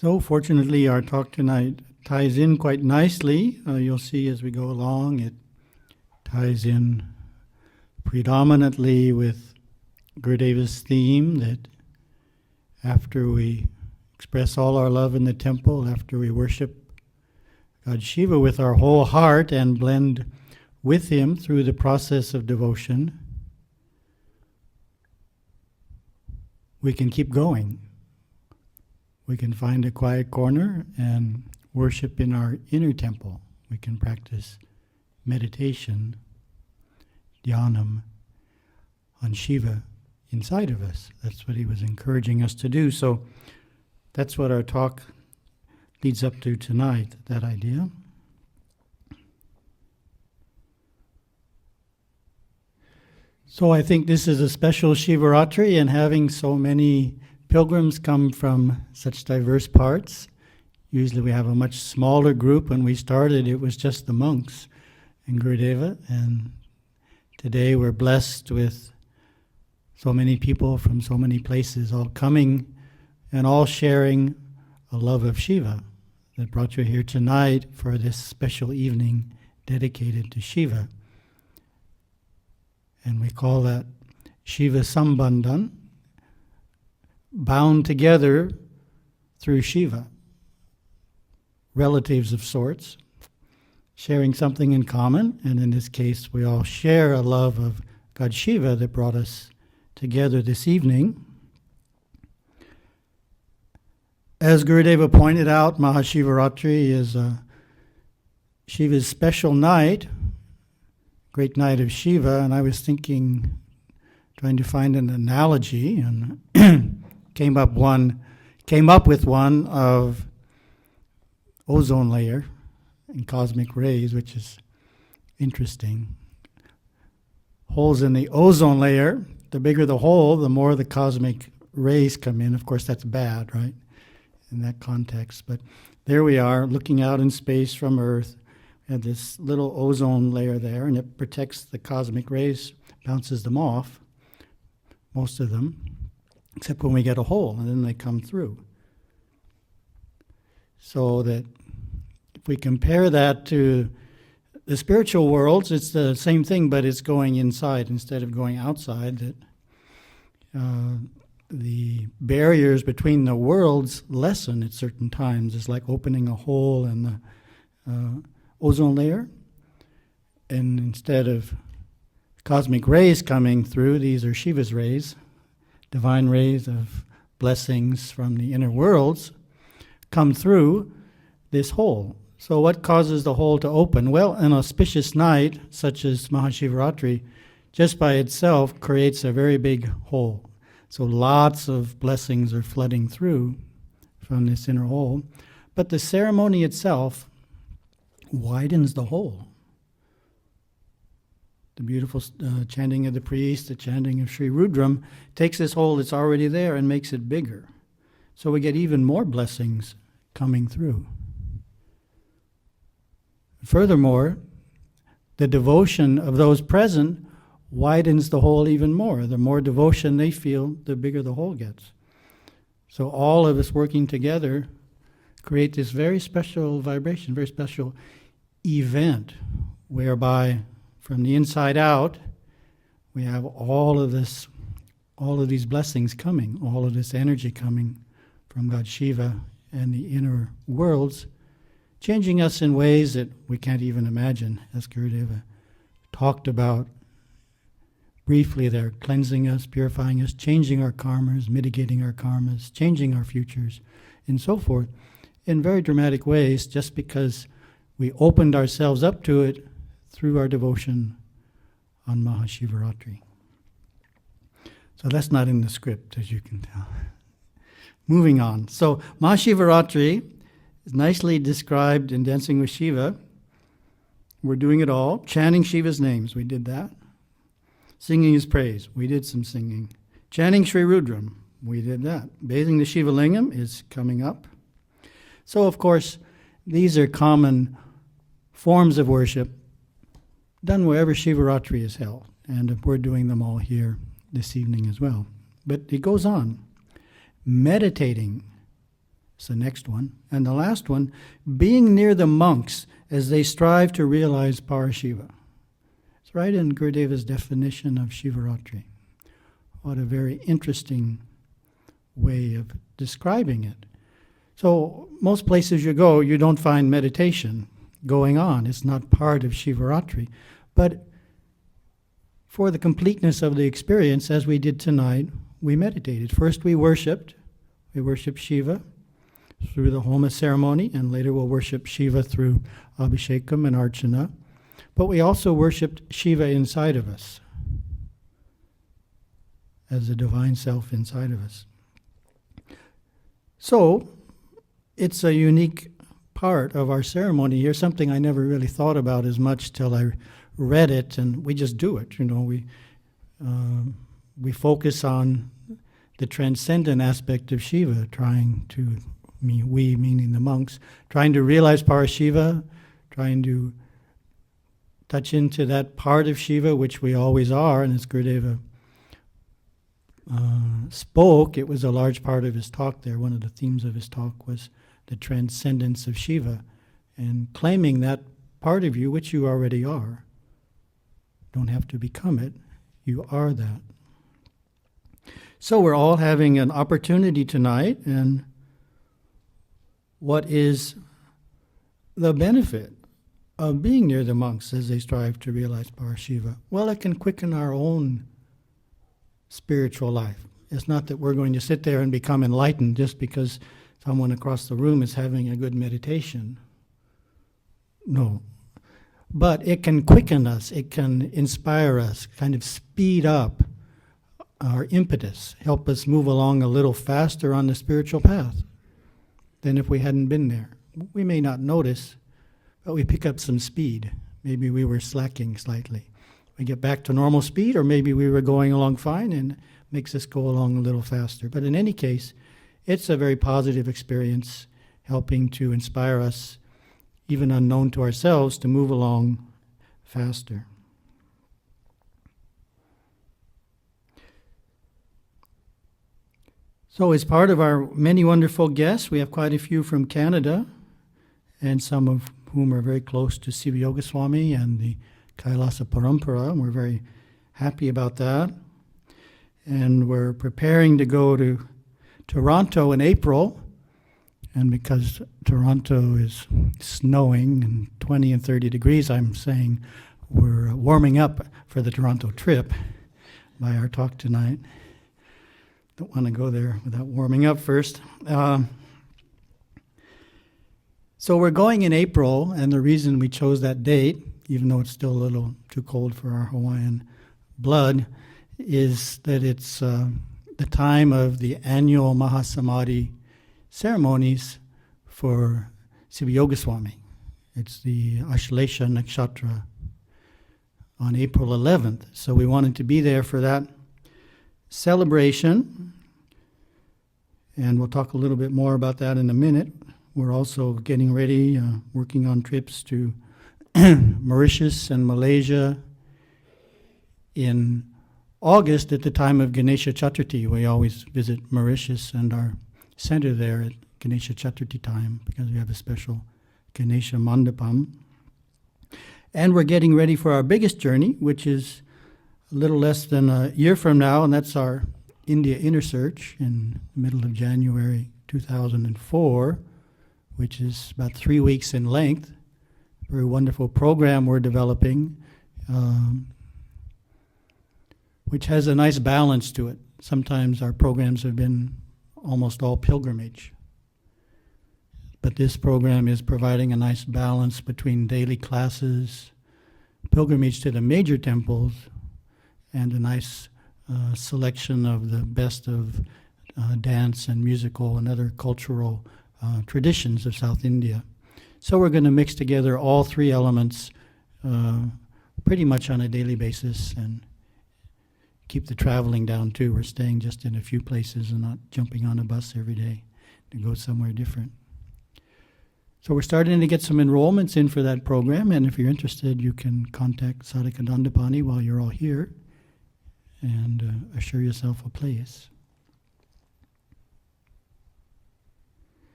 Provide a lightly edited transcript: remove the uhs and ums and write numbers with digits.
So fortunately, our talk tonight ties in quite nicely. You'll see as we go along, it ties in predominantly with Gurudeva's theme that after we express all our love in the temple, after we worship God Siva with our whole heart and blend with him through the process of devotion, we can keep going. We can find a quiet corner and worship in our inner temple. We can practice meditation, dhyanam, on Shiva inside of us. That's what he was encouraging us to do. So that's what our talk leads up to tonight, that idea. So I think this is a special Mahasivaratri, and having so many pilgrims come from such diverse parts. Usually we have a much smaller group. When we started, it was just the monks and Gurudeva, and today we're blessed with so many people from so many places all coming and all sharing a love of Shiva that brought you here tonight for this special evening dedicated to Shiva. And we call that Shiva Sambandhan, bound together through Shiva, relatives of sorts, sharing something in common, and in this case we all share a love of God Shiva that brought us together this evening. As Gurudeva pointed out, Mahasivaratri is Shiva's special night, great night of Shiva, and I was thinking, trying to find an analogy, and came up with one of ozone layer and cosmic rays, which is interesting. Holes in the ozone layer, the bigger the hole, the more the cosmic rays come in. Of course, that's bad, right, in that context. But there we are, looking out in space from Earth. We have this little ozone layer there, and it protects the cosmic rays, bounces them off, most of them, except when we get a hole, and then they come through. So that if we compare that to the spiritual worlds, it's the same thing, but it's going inside instead of going outside. That the barriers between the worlds lessen at certain times. It's like opening a hole in the ozone layer, and instead of cosmic rays coming through, these are Shiva's rays, divine rays of blessings from the inner worlds, come through this hole. So what causes the hole to open? Well, an auspicious night, such as Mahasivaratri, just by itself creates a very big hole. So lots of blessings are flooding through from this inner hole. But the ceremony itself widens the hole. The beautiful chanting of the priest, the chanting of Sri Rudram, takes this hole that's already there and makes it bigger. So we get even more blessings coming through. Furthermore, the devotion of those present widens the hole even more. The more devotion they feel, the bigger the hole gets. So all of us working together create this very special vibration, very special event, whereby from the inside out, we have all of these blessings coming, all of this energy coming from God Shiva and the inner worlds, changing us in ways that we can't even imagine, as Gurudeva talked about briefly there, cleansing us, purifying us, changing our karmas, mitigating our karmas, changing our futures, and so forth, in very dramatic ways, just because we opened ourselves up to it through our devotion on Mahasivaratri. So that's not in the script, as you can tell. Moving on. So Mahasivaratri is nicely described in Dancing with Shiva. We're doing it all. Chanting Shiva's names, we did that. Singing his praise, we did some singing. Chanting Sri Rudram, we did that. Bathing the Shiva Lingam is coming up. So, of course, these are common forms of worship done wherever Shivaratri is held. And we're doing them all here this evening as well. But it goes on. Meditating It's the next one. And the last one, being near the monks as they strive to realize Parashiva. It's right in Gurudeva's definition of Shivaratri. What a very interesting way of describing it. So most places you go, you don't find meditation going on. It's not part of Shivaratri. But for the completeness of the experience, as we did tonight, we meditated. First we worshipped. We worshiped Shiva through the Homa ceremony, and later we'll worship Shiva through Abhishekam and Archana. But we also worshipped Shiva inside of us, as the divine self inside of us. So, it's a unique part of our ceremony here, something I never really thought about as much till I read it, and we just do it. We focus on the transcendent aspect of Shiva, trying to, we meaning the monks, trying to realize Parashiva, trying to touch into that part of Shiva which we always are, and as Gurudeva spoke, it was a large part of his talk there. One of the themes of his talk was the transcendence of Shiva, and claiming that part of you which you already are. Don't have to become it, you are that. So we're all having an opportunity tonight, and what is the benefit of being near the monks as they strive to realize Parashiva? Well, it can quicken our own spiritual life. It's not that we're going to sit there and become enlightened just because someone across the room is having a good meditation. No. But it can quicken us, it can inspire us, kind of speed up our impetus, help us move along a little faster on the spiritual path than if we hadn't been there. We may not notice, but we pick up some speed. Maybe we were slacking slightly. We get back to normal speed, or maybe we were going along fine and makes us go along a little faster. But in any case, it's a very positive experience, helping to inspire us, even unknown to ourselves, to move along faster. So as part of our many wonderful guests, we have quite a few from Canada, and some of whom are very close to Siva Yoga Swami and the Kailasa Parampara, and we're very happy about that. And we're preparing to go to Toronto in April, and because Toronto is snowing and 20 and 30 degrees, I'm saying we're warming up for the Toronto trip by our talk tonight. Don't want to go there without warming up first. So we're going in April, and the reason we chose that date, even though it's still a little too cold for our Hawaiian blood, is that it's the time of the annual Mahasamadhi ceremonies for Siva Yoga Swami. It's the Ashlesha Nakshatra on April 11th. So we wanted to be there for that celebration, and we'll talk a little bit more about that in a minute. We're also getting ready, working on trips to Mauritius and Malaysia in August at the time of Ganesha Chaturthi. We always visit Mauritius and our center there at Ganesha Chaturthi time because we have a special Ganesha Mandapam. And we're getting ready for our biggest journey, which is a little less than a year from now, and that's our India Inner Search in the middle of January 2004, which is about 3 weeks in length. Very wonderful program we're developing, which has a nice balance to it. Sometimes our programs have been almost all pilgrimage, but this program is providing a nice balance between daily classes, pilgrimage to the major temples, and a nice selection of the best of dance and musical and other cultural traditions of South India. So we're going to mix together all three elements pretty much on a daily basis and keep the traveling down too. We're staying just in a few places and not jumping on a bus every day to go somewhere different. So we're starting to get some enrollments in for that program, and if you're interested, you can contact Sadhaka Dandapani while you're all here and assure yourself a place.